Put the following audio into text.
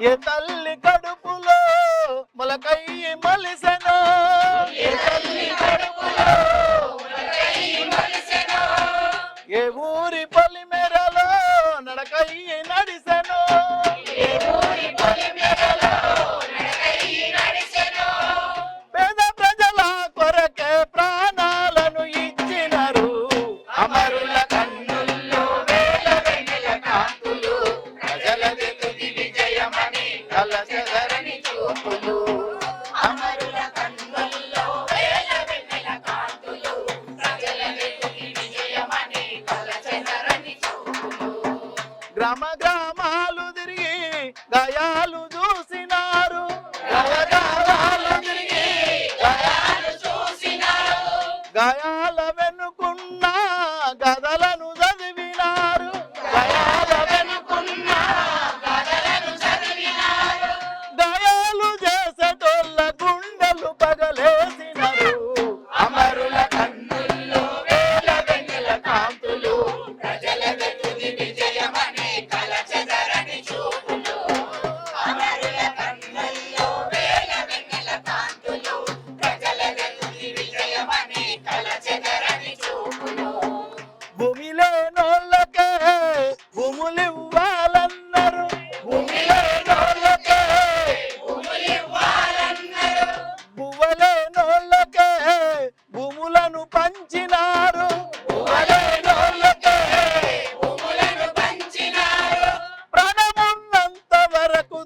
ఏ తల్లి కడుపులో మొలకయ్యి మలిసెనో, ఏ తల్లి కడుపులో మొలకయ్యి మలిసెనో, ఏ ఊరి పొలిమేరలో నడకయ్యి నడిసెనో, ఏ ఊరి పొలిమేరలో నడకయ్యి నడిసెనో, పేద ప్రజల కొరకే ప్రాణాలను ఇచ్చినారు అమరుల కన్నుల్లో వేల వెన్నెల కాంతులు, ప్రజలది తుది విజయమని కలచెదరని చూపులు, అమరుల కన్నుల్లో వేల వెన్నెల కాంతులు, ప్రజలది తుది విజయమని కలచెదరని చూపులు. గ్రామ గ్రామాలు తిరిగి గాయాలు చూసినారు, గ్రామ గ్రామాలు తిరిగి గాయాలు చూసినారు, గాయాల వెనుకున్న గదలను చదివినారు, గాయాల వెనుకున్న గదలను చదివినారు, గాయాలు చేసేటోళ్ళ గుండెలు పగలేసినారు అమరుల కన్నుల్లో వేల వెన్నెల కాంతులు, ప్రజలది తుది విజయమని కలచెదరని చూపులు, అమరుల కన్నుల్లో వేల వెన్నెల కాంతులు, ప్రజలది తుది విజయమని కలచెదరని చూపులు. భూమి లేనోళ్ళకే భూములివ్వాలన్నారు, భూమి లేనోళ్ళకే భూములివ్వాలన్నారు, భూవలేనోళ్ళకే భూములను పంచినారు, భూవలేనోళ్ళకే భూములను పంచినారు, ప్రాణమున్నంత వరకు